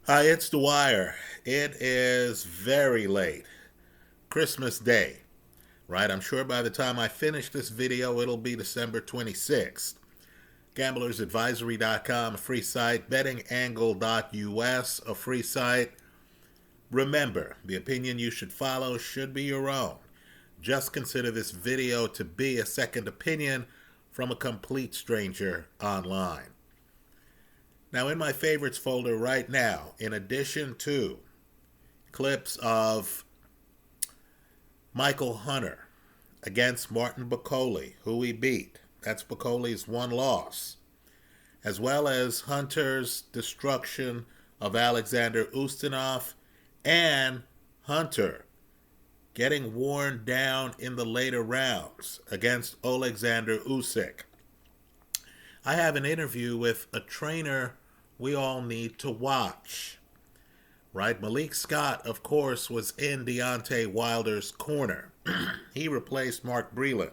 Hi, it's Dwyer. It is very late. Christmas Day, right? I'm sure by the time I finish this video, it'll be December 26th. GamblersAdvisory.com, a free site. BettingAngle.us, a free site. Remember, the opinion you should follow should be your own. Just consider this video to be a second opinion from a complete stranger online. Now, in my favorites folder right now, in addition to clips of Michael Hunter against Martin Bakole, who he beat. That's Bacole's one loss. As well as Hunter's destruction of Alexander Ustinov and Hunter getting worn down in the later rounds against Alexander Usyk. I have an interview with a trainer we all need to watch. Right? Malik Scott, of course, was in Deontay Wilder's corner. He replaced Mark Breland.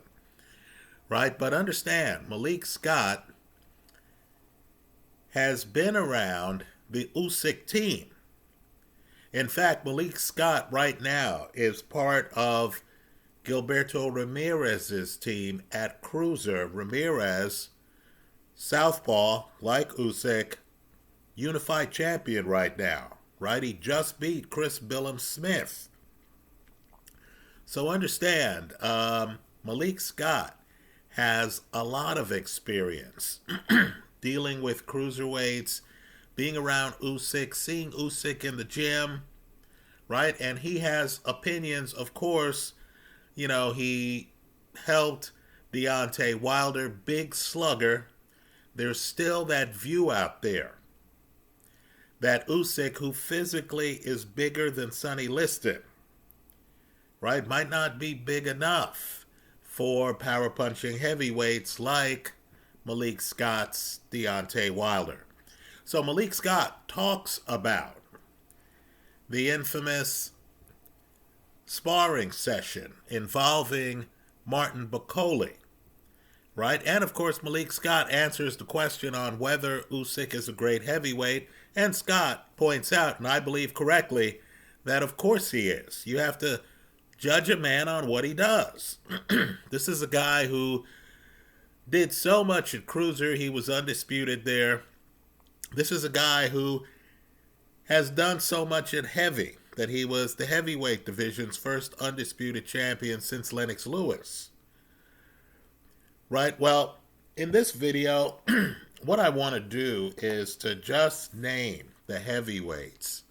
Right? But understand, Malik Scott has been around the Usyk team. In fact, Malik Scott right now is part of Gilberto Ramirez's team at Cruiser. Ramirez, southpaw, like Usyk, unified champion right now. Right? He just beat Chris Billum-Smith. So understand, Malik Scott has a lot of experience dealing with cruiserweights, being around Usyk, seeing Usyk in the gym, right? And he has opinions, of course. You know, he helped Deontay Wilder, big slugger. There's still that view out there that Usyk, who physically is bigger than Sonny Liston, right, might not be big enough for power punching heavyweights like Malik Scott's Deontay Wilder. So Malik Scott talks about the infamous sparring session involving Martin Bakole, right? And of course, Malik Scott answers the question on whether Usyk is a great heavyweight. And Scott points out, and I believe correctly, that of course he is. You have to judge a man on what he does. This is a guy who did so much at Cruiser. He was undisputed there. This is a guy who has done so much at heavy that he was the heavyweight division's first undisputed champion since Lennox Lewis. Right? Well, in this video, what I want to do is to just name the heavyweights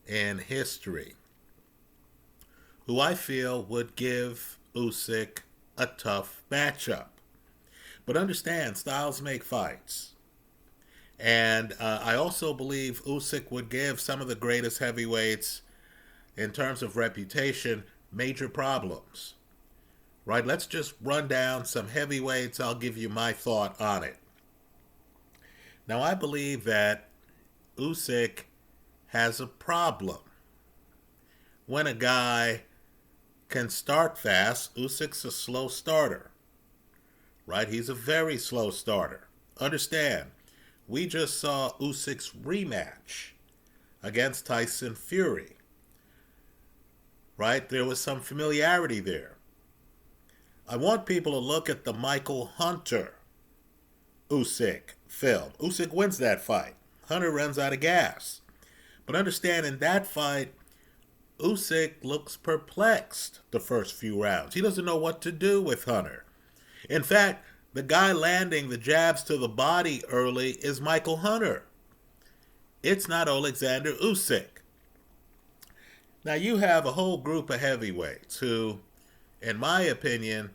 in history who I feel would give Usyk a tough matchup. But understand, styles make fights. And I also believe Usyk would give some of the greatest heavyweights, in terms of reputation, major problems. Right? Let's just run down some heavyweights. I'll give you my thought on it. Now, I believe that Usyk has a problem. When a guy can start fast, Usyk's a slow starter. Right? He's a very slow starter. Understand, we just saw Usyk's rematch against Tyson Fury. Right? There was some familiarity there. I want people to look at the Michael Hunter Usyk film. Usyk wins that fight. Hunter runs out of gas. But understand, in that fight, Usyk looks perplexed the first few rounds. He doesn't know what to do with Hunter. In fact, the guy landing the jabs to the body early is Michael Hunter. It's not Alexander Usyk. Now, you have a whole group of heavyweights who, in my opinion,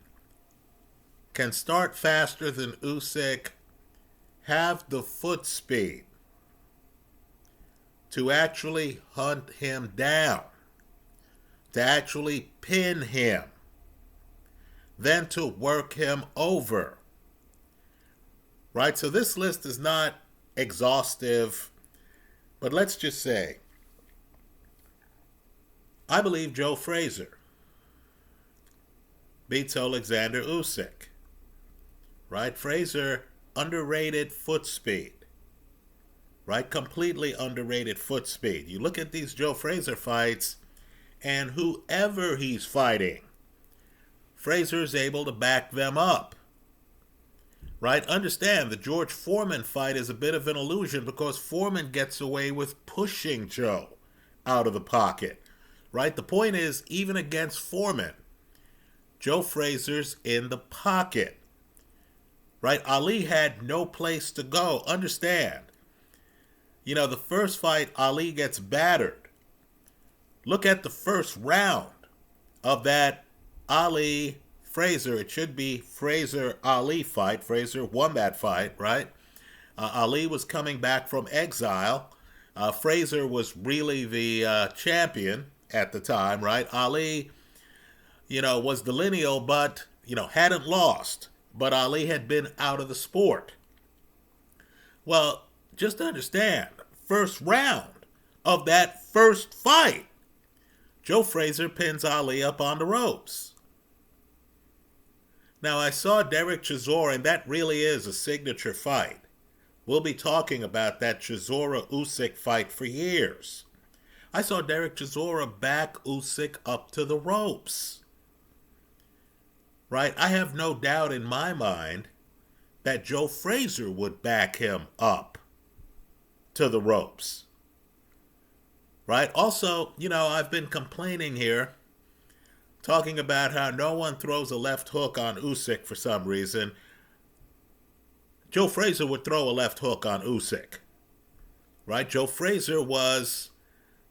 can start faster than Usyk, have the foot speed to actually hunt him down, to actually pin him, then to work him over. Right? So this list is not exhaustive, but let's just say, I believe Joe Frazier beats Alexander Usyk. Right? Frazier, underrated foot speed. right? Completely underrated foot speed. You look at these Joe Frazier fights, and whoever he's fighting, Frazier's able to back them up. Right? Understand the George Foreman fight is a bit of an illusion because Foreman gets away with pushing Joe out of the pocket. Right? The point is, even against Foreman, Joe Frazier's in the pocket. Right? Ali had no place to go. Understand. The first fight, Ali gets battered. Look at the first round of that Ali Frazier. It should be Frazier-Ali fight. Frazier won that fight, right? Ali was coming back from exile. Frazier was really the champion at the time, right? Ali, was the lineal, but, hadn't lost. But Ali had been out of the sport. Well, just understand, first round of that first fight, Joe Frazier pins Ali up on the ropes. Now, I saw Derek Chisora, and that really is a signature fight. We'll be talking about that Chisora-Usyk fight for years. I saw Derek Chisora back Usyk up to the ropes. Right? I have no doubt in my mind that Joe Frazier would back him up to the ropes. Right? Also, I've been complaining here, talking about how no one throws a left hook on Usyk for some reason. Joe Frazier would throw a left hook on Usyk. Right? Joe Frazier was,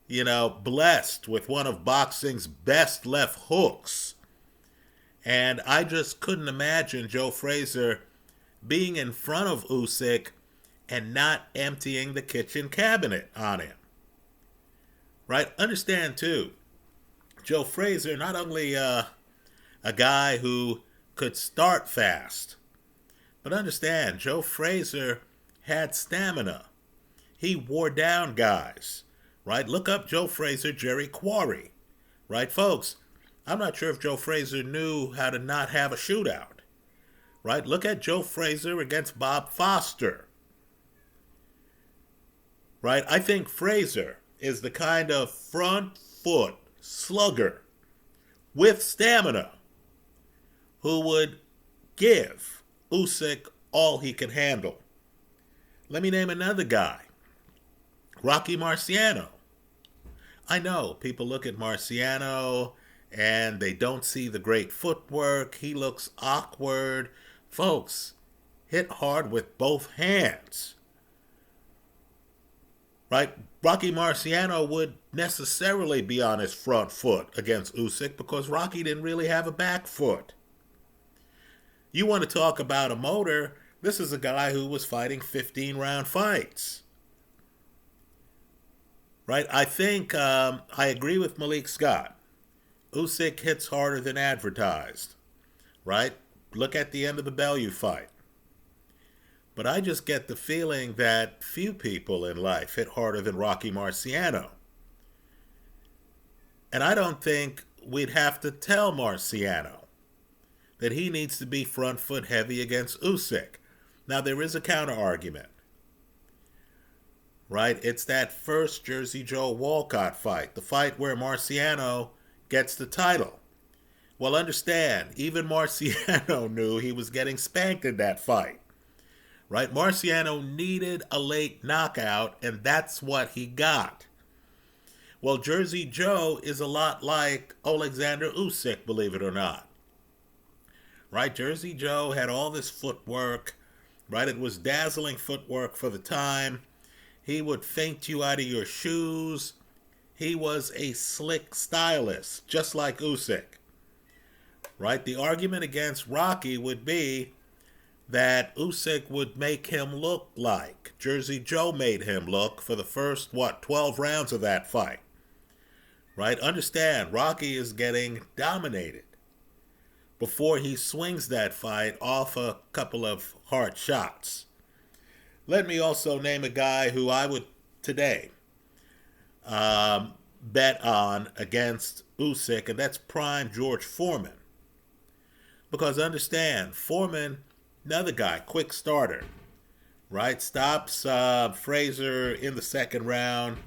blessed with one of boxing's best left hooks. And I just couldn't imagine Joe Frazier being in front of Usyk and not emptying the kitchen cabinet on him. Right? Understand, too, Joe Frazier, not only a guy who could start fast, but understand, Joe Frazier had stamina. He wore down guys, right? Look up Joe Frazier, Jerry Quarry, right, folks? I'm not sure if Joe Frazier knew how to not have a shootout, right? Look at Joe Frazier against Bob Foster, right? I think Frazier is the kind of front foot slugger with stamina who would give Usyk all he can handle. Let me name another guy, Rocky Marciano. I know people look at Marciano and they don't see the great footwork. He looks awkward. Folks, hit hard with both hands. Right? Rocky Marciano would necessarily be on his front foot against Usyk because Rocky didn't really have a back foot. You want to talk about a motor, this is a guy who was fighting 15-round fights. Right? I think I agree with Malik Scott. Usyk hits harder than advertised. Right? Look at the end of the Bellew fight. But I just get the feeling that few people in life hit harder than Rocky Marciano. And I don't think we'd have to tell Marciano that he needs to be front foot heavy against Usyk. Now, there is a counter argument. Right? It's that first Jersey Joe Walcott fight, the fight where Marciano gets the title. Well, understand, even Marciano knew he was getting spanked in that fight. Right? Marciano needed a late knockout, and that's what he got. Well, Jersey Joe is a lot like Alexander Usyk, believe it or not. Right? Jersey Joe had all this footwork. Right? It was dazzling footwork for the time. He would feint you out of your shoes. He was a slick stylist, just like Usyk. Right? The argument against Rocky would be that Usyk would make him look like Jersey Joe made him look for the first, 12 rounds of that fight. Right? Understand, Rocky is getting dominated before he swings that fight off a couple of hard shots. Let me also name a guy who I would today bet on against Usyk, and that's prime George Foreman. Because understand, Foreman, another guy, quick starter, right? Stops Frazier in the second round.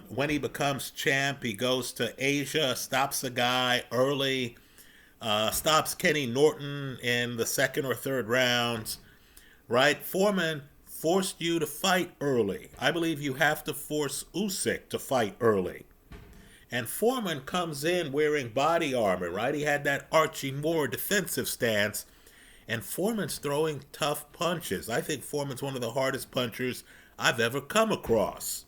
When he becomes champ, he goes to Asia, stops a guy early, stops Kenny Norton in the second or third rounds, right? Foreman forced you to fight early. I believe you have to force Usyk to fight early. And Foreman comes in wearing body armor, right? He had that Archie Moore defensive stance, and Foreman's throwing tough punches. I think Foreman's one of the hardest punchers I've ever come across,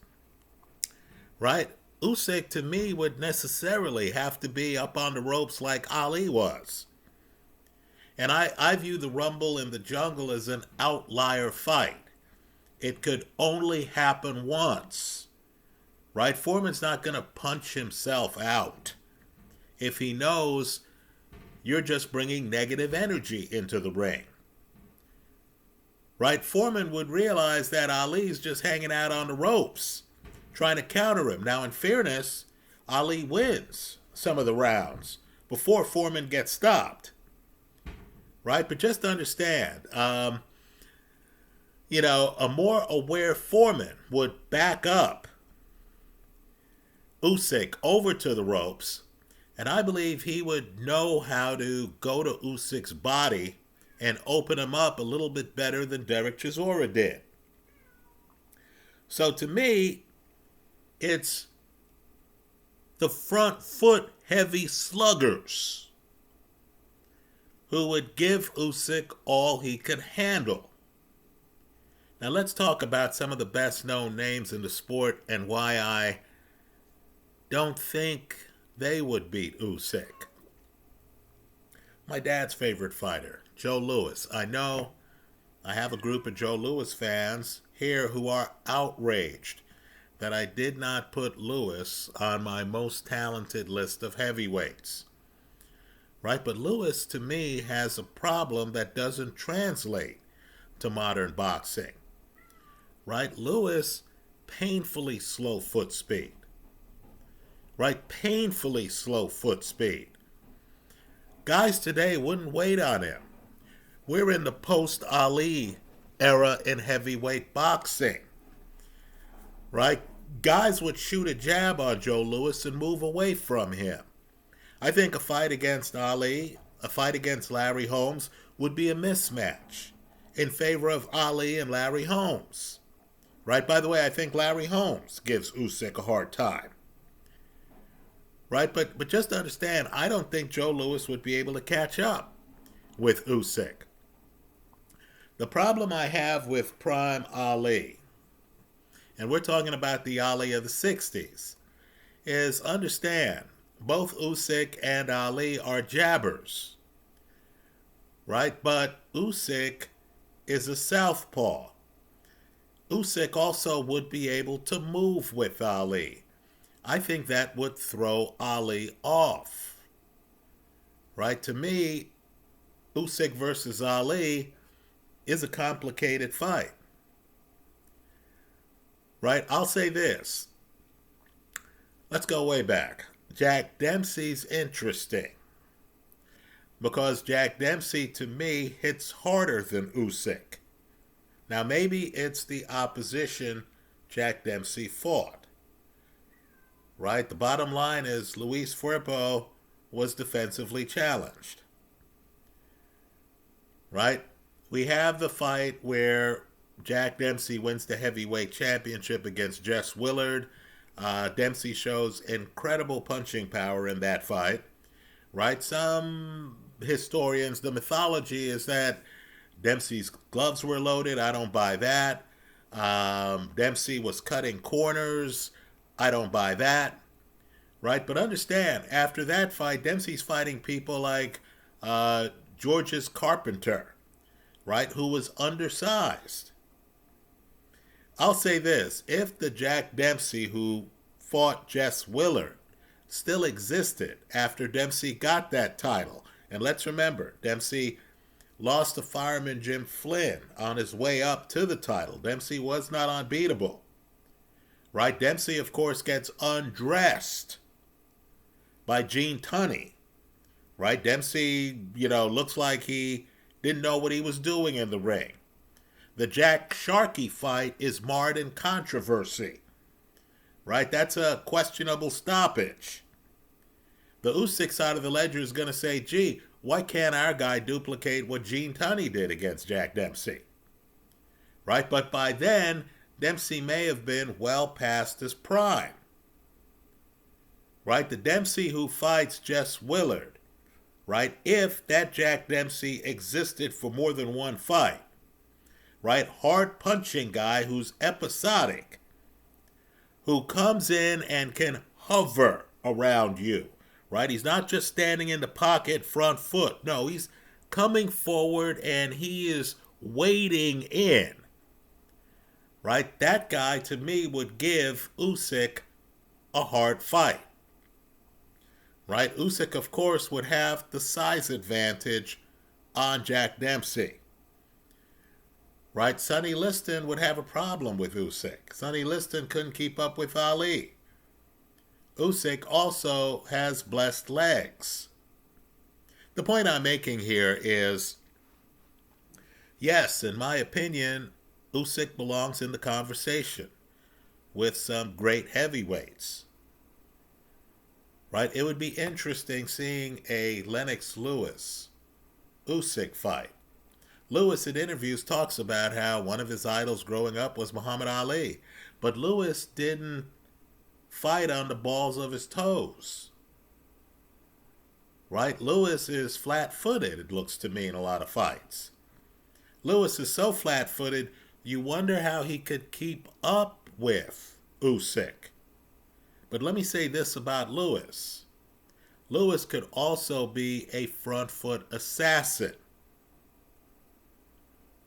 right? Usyk, to me, would necessarily have to be up on the ropes like Ali was. And I view the Rumble in the Jungle as an outlier fight. It could only happen once, right? Foreman's not going to punch himself out if he knows you're just bringing negative energy into the ring, right? Foreman would realize that Ali's just hanging out on the ropes, trying to counter him. Now, in fairness, Ali wins some of the rounds before Foreman gets stopped, right? But just understand, a more aware Foreman would back up Usyk over to the ropes, and I believe he would know how to go to Usyk's body and open him up a little bit better than Derek Chisora did. So to me, it's the front foot heavy sluggers who would give Usyk all he could handle. Now let's talk about some of the best known names in the sport and why I don't think they would beat Usyk. My dad's favorite fighter, Joe Louis. I know I have a group of Joe Louis fans here who are outraged that I did not put Louis on my most talented list of heavyweights. Right? But Louis, to me, has a problem that doesn't translate to modern boxing. Right? Louis, painfully slow foot speed. Right? Painfully slow foot speed. Guys today wouldn't wait on him. We're in the post-Ali era in heavyweight boxing. Right? Guys would shoot a jab on Joe Louis and move away from him. I think a fight against Ali, a fight against Larry Holmes, would be a mismatch in favor of Ali and Larry Holmes. Right? By the way, I think Larry Holmes gives Usyk a hard time. Right? But just understand, I don't think Joe Louis would be able to catch up with Usyk. The problem I have with prime Ali, and we're talking about the Ali of the 60s, is understand, both Usyk and Ali are jabbers. Right? But Usyk is a southpaw. Usyk also would be able to move with Ali. I think that would throw Ali off. Right? To me, Usyk versus Ali is a complicated fight. Right? I'll say this. Let's go way back. Jack Dempsey's interesting because Jack Dempsey, to me, hits harder than Usyk. Now, maybe it's the opposition Jack Dempsey fought. Right? The bottom line is Luis Firpo was defensively challenged. Right? We have the fight where Jack Dempsey wins the heavyweight championship against Jess Willard. Dempsey shows incredible punching power in that fight. Right? Some historians, the mythology is that Dempsey's gloves were loaded. I don't buy that. Dempsey was cutting corners. I don't buy that. Right? But understand, after that fight, Dempsey's fighting people like Georges Carpenter, right, who was undersized. I'll say this. If the Jack Dempsey who fought Jess Willard still existed after Dempsey got that title, and let's remember, Dempsey lost to fireman Jim Flynn on his way up to the title. Dempsey was not unbeatable. Right? Dempsey, of course, gets undressed by Gene Tunney. Right? Dempsey, looks like he didn't know what he was doing in the ring. The Jack Sharkey fight is marred in controversy, right? That's a questionable stoppage. The Usyk side of the ledger is going to say, gee, why can't our guy duplicate what Gene Tunney did against Jack Dempsey? Right? But by then, Dempsey may have been well past his prime. Right? The Dempsey who fights Jess Willard, right? If that Jack Dempsey existed for more than one fight, right? Hard punching guy who's episodic, who comes in and can hover around you, right? He's not just standing in the pocket, front foot. No, he's coming forward and he is wading in, right? That guy, to me, would give Usyk a hard fight, right? Usyk, of course, would have the size advantage on Jack Dempsey, right? Sonny Liston would have a problem with Usyk. Sonny Liston couldn't keep up with Ali. Usyk also has blessed legs. The point I'm making here is, yes, in my opinion, Usyk belongs in the conversation with some great heavyweights. Right? It would be interesting seeing a Lennox Lewis Usyk fight. Lewis in interviews talks about how one of his idols growing up was Muhammad Ali, but Lewis didn't fight on the balls of his toes. Right? Lewis is flat-footed, it looks to me, in a lot of fights. Lewis is so flat-footed, you wonder how he could keep up with Usyk. But let me say this about Lewis. Lewis could also be a front-foot assassin.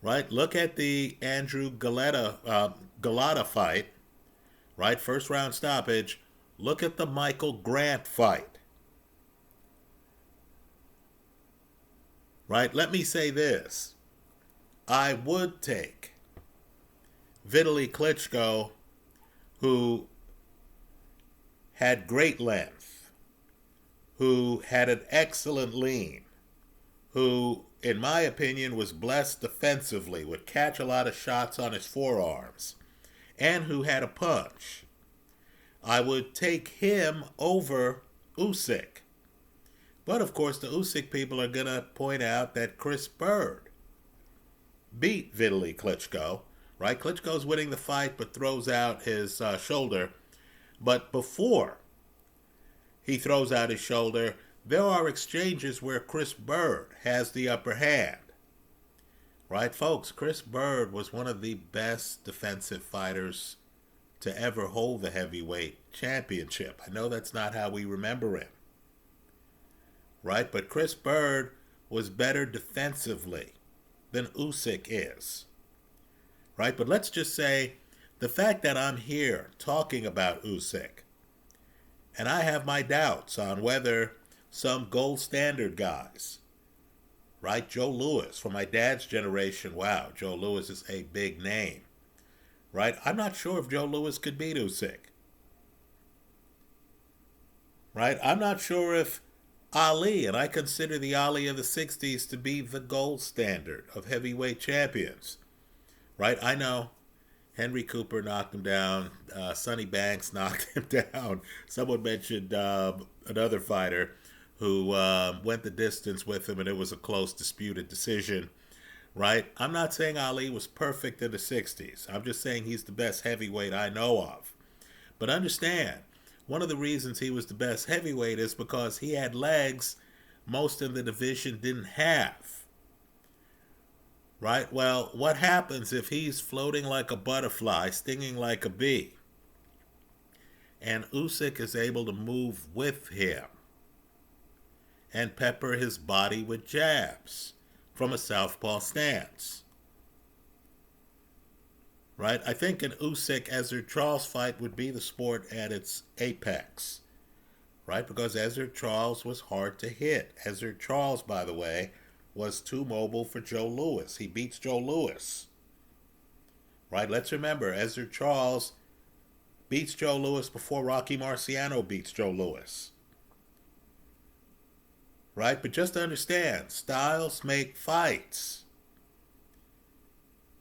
Right? Look at the Andrew Galata fight. Right? First round stoppage. Look at the Michael Grant fight. Right? Let me say this. I would take Vitaly Klitschko, who had great length, who had an excellent lean, who, in my opinion, was blessed defensively, would catch a lot of shots on his forearms, and who had a punch. I would take him over Usyk. But, of course, the Usyk people are going to point out that Chris Bird beat Vitaly Klitschko, right? Klitschko's winning the fight but throws out his shoulder. But before he throws out his shoulder, there are exchanges where Chris Bird has the upper hand. Right, folks? Chris Bird was one of the best defensive fighters to ever hold the heavyweight championship. I know that's not how we remember him. Right? But Chris Bird was better defensively than Usyk is. Right? But let's just say the fact that I'm here talking about Usyk, and I have my doubts on whether some gold standard guys, right? Joe Louis, from my dad's generation, wow, Joe Louis is a big name, right? I'm not sure if Joe Louis could beat Usyk, right? I'm not sure if Ali, and I consider the Ali of the 60s to be the gold standard of heavyweight champions, right? I know Henry Cooper knocked him down. Sonny Banks knocked him down. Someone mentioned another fighter who went the distance with him, and it was a close, disputed decision, right? I'm not saying Ali was perfect in the 60s. I'm just saying he's the best heavyweight I know of. But understand, one of the reasons he was the best heavyweight is because he had legs most in the division didn't have. Right? Well, what happens if he's floating like a butterfly, stinging like a bee, and Usyk is able to move with him and pepper his body with jabs from a southpaw stance? Right? I think an Usyk-Ezzard Charles fight would be the sport at its apex. Right? Because Ezzard Charles was hard to hit. Ezzard Charles, by the way, was too mobile for Joe Louis. He beats Joe Louis. Right? Let's remember, Ezzard Charles beats Joe Louis before Rocky Marciano beats Joe Louis. Right? But just understand, styles make fights.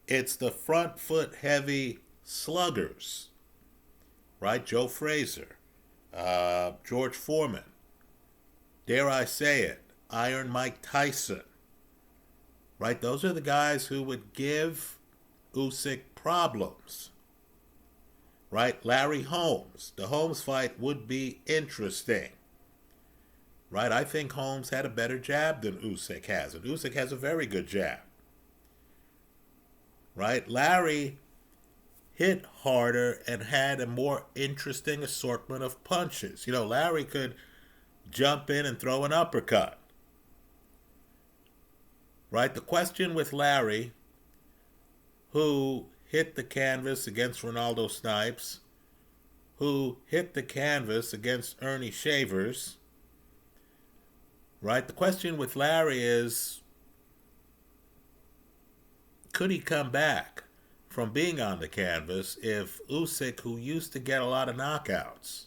It's the front foot heavy sluggers, right? Joe Frazier, George Foreman, dare I say it, Iron Mike Tyson, right? Those are the guys who would give Usyk problems, right? Larry Holmes, the Holmes fight would be interesting, right? I think Holmes had a better jab than Usyk has, and Usyk has a very good jab, right? Larry hit harder and had a more interesting assortment of punches. You know, Larry could jump in and throw an uppercut, right? The question with Larry, who hit the canvas against Ronaldo Snipes, who hit the canvas against Ernie Shavers, right? The question with Larry is, could he come back from being on the canvas if Usyk, who used to get a lot of knockouts,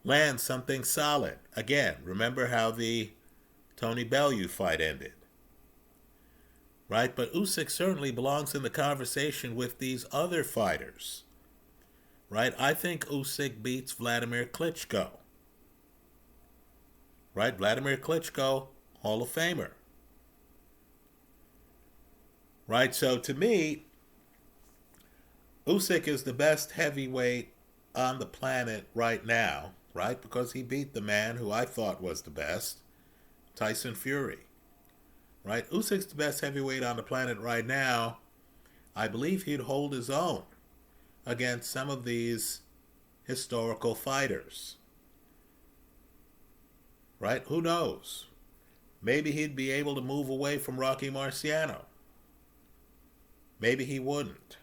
lands something solid? Again, remember how the Tony Bellew fight ended, right? But Usyk certainly belongs in the conversation with these other fighters, right? I think Usyk beats Vladimir Klitschko, right? Vladimir Klitschko, Hall of Famer, right? So to me, Usyk is the best heavyweight on the planet right now, right? Because he beat the man who I thought was the best, Tyson Fury, right? Usyk's the best heavyweight on the planet right now. I believe he'd hold his own against some of these historical fighters, right? Who knows? Maybe he'd be able to move away from Rocky Marciano. Maybe he wouldn't,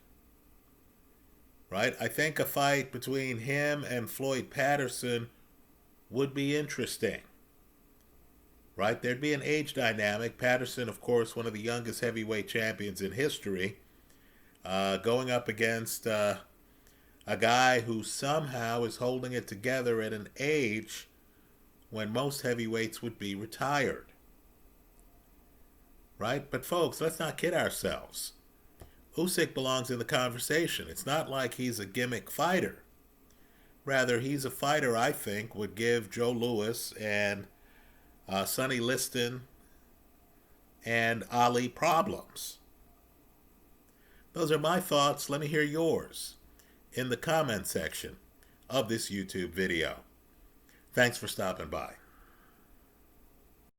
right? I think a fight between him and Floyd Patterson would be interesting, right? There'd be an age dynamic. Patterson, of course, one of the youngest heavyweight champions in history, going up against a guy who somehow is holding it together at an age when most heavyweights would be retired, right? But folks, let's not kid ourselves. Usyk belongs in the conversation. It's not like he's a gimmick fighter. Rather, he's a fighter I think would give Joe Louis and Sonny Liston and Ali problems. Those are my thoughts. Let me hear yours in the comment section of this YouTube video. Thanks for stopping by.